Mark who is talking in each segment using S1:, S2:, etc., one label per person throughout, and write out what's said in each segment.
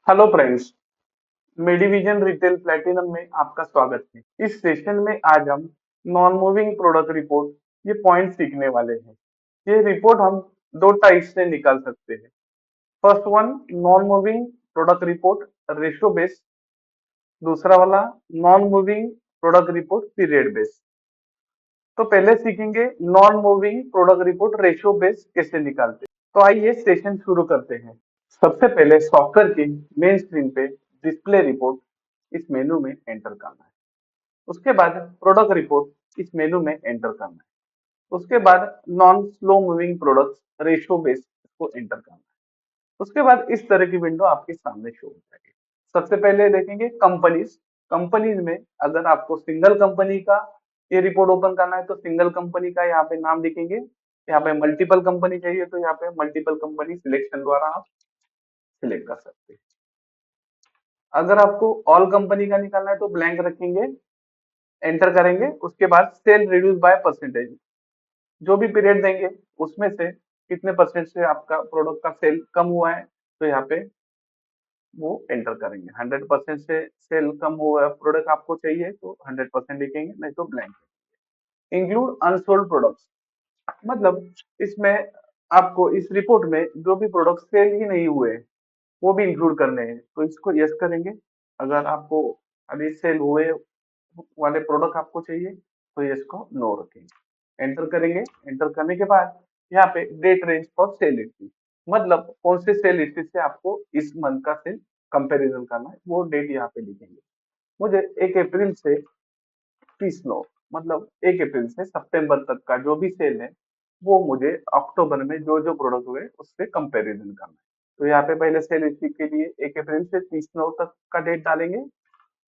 S1: Hello friends, Medivision retail platinum में आपका स्वागत है। इस सेशन में आज हम नॉन मूविंग प्रोडक्ट रिपोर्ट ये पॉइंट सीखने वाले हैं। ये रिपोर्ट हम दो टाइप से निकाल सकते हैं। First one, non moving product report ratio base. दूसरा वाला, non moving product report period base. तो पहले सीखेंगे non moving product report ratio base कैसे निकालते हैं। तो आइए सेशन शुरू करते हैं। सबसे पहले सॉफ्टवेयर की मेन स्क्रीन पे डिस्प्ले रिपोर्ट इस मेनू में एंटर करना है। उसके बाद प्रोडक्ट रिपोर्ट इस मेनू में एंटर करना है। उसके बाद non slow moving products ratio base को एंटर करना है। उसके बाद इस तरह की विंडो आपके सामने शो हो जाएगी। सबसे पहले देखेंगे कंपनीज। कंपनीज में अगर आपको सिंगल कंपनी का ये रिपोर्ट ओपन करना है तो सिंगल कंपनी का यहाँ पे नाम लिखेंगे। यहाँ पे मल्टीपल कंपनी चाहिए तो यहाँ पे मल्टीपल कंपनी सिलेक्शन द्वारा आप सिलेक्ट कर सकते हैं। अगर आपको ऑल कंपनी का निकालना है तो ब्लैंक रखेंगे, एंटर करेंगे। उसके बाद सेल रिड्यूस बाय परसेंटेज, जो भी पीरियड देंगे उसमें से कितने परसेंट से आपका प्रोडक्ट का सेल कम हुआ है तो यहाँ पे वो एंटर करेंगे। 100% से सेल कम हुआ प्रोडक्ट आपको चाहिए तो 100% लिखेंगे, नहीं तो ब्लैंक। इंक्लूड अनसोल्ड प्रोडक्ट्स, मतलब इसमें आपको इस रिपोर्ट में जो भी प्रोडक्ट सेल ही नहीं हुए वो भी इंक्लूड करने हैं तो इसको यस करेंगे। अगर आपको अभी सेल हुए वाले प्रोडक्ट आपको चाहिए तो ये इसको नो रखेंगे, एंटर करेंगे। एंटर करने के बाद यहाँ पे date range for sale history, मतलब कौन से सेल हिस्ट्री से आपको इस मंथ का सेल कंपैरिजन करना है वो डेट यहाँ पे लिखेंगे। मुझे 1 अप्रैल से 30/9, मतलब 1 अप्रैल से सितंबर तक का जो भी सेल है वो मुझे अक्टूबर में जो जो प्रोडक्ट हुए उससे कंपैरिजन करना है। तो यहाँ पे पहले सेल हिस्ट्री के लिए 1 अप्रैल से 30/9 तक का डेट डालेंगे,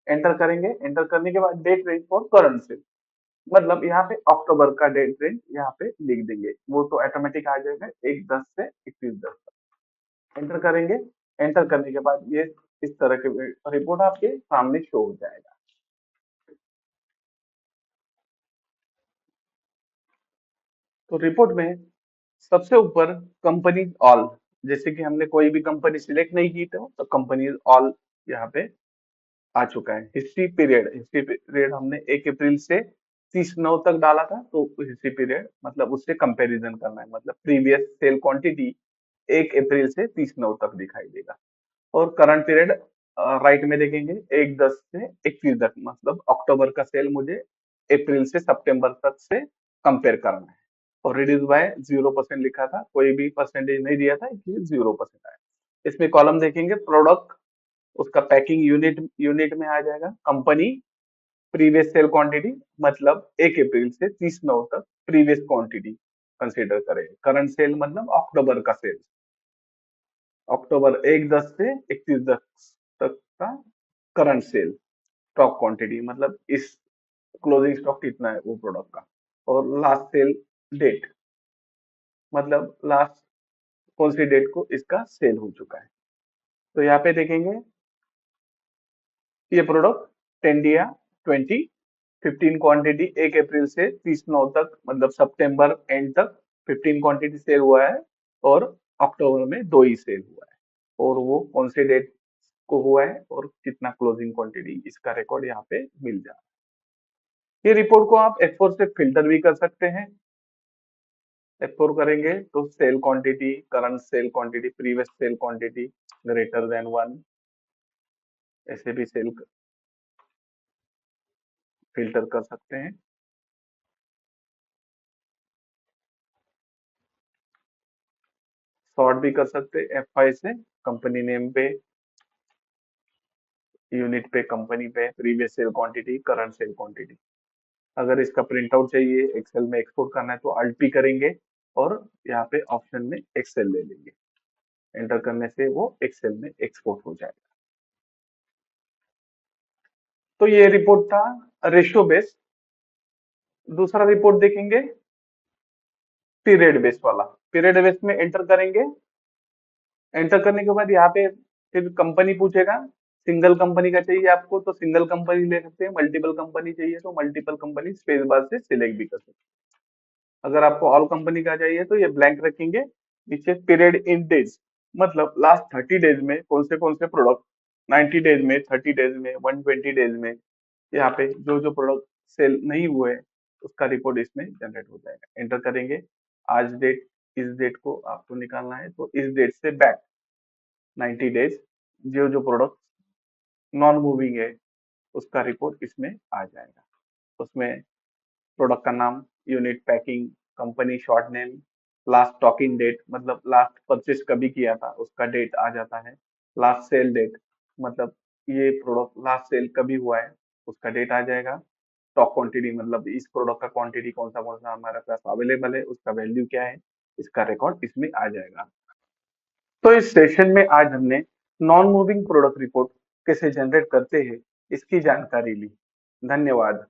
S1: एंटर करेंगे। एंटर करने के बाद date range for current sale, मतलब यहाँ पे अक्टूबर का डेट रेंज यहाँ पे लिख देंगे, वो तो ऑटोमेटिक आ जाएगा 1/10 से 31/10 तक। एंटर करेंगे। एंटर करने के बाद ये इस तरह के रिपोर्ट आपके सामने शो हो जाएगा। तो रिपोर्ट में सबसे ऊपर कंपनी ऑल, जैसे कि हमने कोई भी कंपनी सिलेक्ट नहीं की तो कंपनी ऑल यहाँ पे आ चुका है। हिस्ट्री पीरियड हमने 1 अप्रैल से 30/9 तक डाला था तो हिस्ट्री पीरियड मतलब उससे कंपैरिजन करना है, मतलब प्रीवियस सेल क्वांटिटी 1 अप्रैल से 30/9 तक दिखाई देगा। और करंट पीरियड राइट में देखेंगे 1/10 से 31 तक, मतलब अक्टूबर का सेल मुझे अप्रैल से सितंबर तक से कंपेयर करना है। और रिड्यूस बाय 0% लिखा था, कोई भी परसेंटेज नहीं दिया था इसलिए 0% आया। इसमें कॉलम देखेंगे प्रोडक्ट, उसका पैकिंग यूनिट यूनिट में आ जाएगा। कंपनी प्रीवियस सेल क्वांटिटी, मतलब 1 अप्रैल से 30/9 तक प्रीवियस क्वांटिटी कंसीडर करें। करंट सेल मतलब अक्टूबर का सेल, अक्टूबर 1/10 से 31/10 तक का करंट सेल। स्टॉक क्वांटिटी मतलब इस क्लोजिंग स्टॉक कितना है वो प्रोडक्ट का। और लास्ट सेल डेट, मतलब लास्ट कौन सी डेट को इसका सेल हो चुका है। तो यहाँ पे देखेंगे ये प्रोडक्ट टेंडिया 15 क्वांटिटी 1 अप्रैल से 30/9 तक, मतलब सितंबर एंड तक 15 क्वांटिटी सेल हुआ है और अक्टूबर में 2 ही सेल हुआ है। और वो कौन से डेट को हुआ है और कितना क्लोजिंग क्वांटिटी, इसका रिकॉर्ड यहाँ पे मिल जाए। ये रिपोर्ट को आप F4 से फिल्टर भी कर सकते हैं। F4 करेंगे तो sale quantity, current sale quantity, previous sale quantity greater than 1, ऐसे भी सेल फिल्टर कर सकते हैं। सॉर्ट भी कर सकते हैं F5 से, कंपनी नेम पे, यूनिट पे, कंपनी पे, previous sale quantity, current sale quantity. अगर इसका प्रिंट आउट चाहिए एक्सेल में एक्सपोर्ट करना है तो अल्ट पी करेंगे और यहाँ पे ऑप्शन में एक्सेल ले लेंगे। एंटर करने से वो एक्सेल में एक्सपोर्ट हो जाएगा। तो ये रिपोर्ट था रेशियो बेस। दूसरा रिपोर्ट देखेंगे पीरियड बेस वाला। पीरियड बेस में एंटर करेंगे। एंटर करने के बाद यहाँ पे फिर कंपनी पूछेगा, सिंगल कंपनी का चाहिए आपको तो सिंगल कंपनी ले सकते हैं, मल्टीपल कंपनी चाहिए तो मल्टीपल कंपनी स्पेस बार से सिलेक्ट भी कर सकते हैं। अगर आपको ऑल कंपनी का चाहिए तो ये ब्लैंक रखेंगे। नीचे पीरियड इन डेज, मतलब लास्ट 30 डेज में कौन से प्रोडक्ट, 90 डेज में, 30 डेज में, 120 डेज में, यहाँ पे जो जो प्रोडक्ट सेल नहीं हुए उसका रिपोर्ट इसमें जनरेट हो जाएगा। एंटर करेंगे, आज डेट, इस डेट को आपको निकालना है तो इस डेट से बैक 90 डेज जो जो प्रोडक्ट नॉन मूविंग है उसका रिपोर्ट इसमें आ जाएगा। उसमें प्रोडक्ट का नाम, unit, packing, company short name, last stocking date मतलब लास्ट परचेस कभी किया था उसका डेट आ जाता है, लास्ट सेल डेट मतलब ये प्रोडक्ट लास्ट सेल कभी हुआ है उसका डेट आ जाएगा, स्टॉक क्वांटिटी मतलब इस प्रोडक्ट का क्वांटिटी कौन सा हमारे पास अवेलेबल है उसका वैल्यू क्या है, इसका रिकॉर्ड इसमें आ जाएगा। तो इस सेशन में आज हमने नॉन मूविंग प्रोडक्ट रिपोर्ट कैसे जनरेट करते हैं इसकी जानकारी ली। धन्यवाद।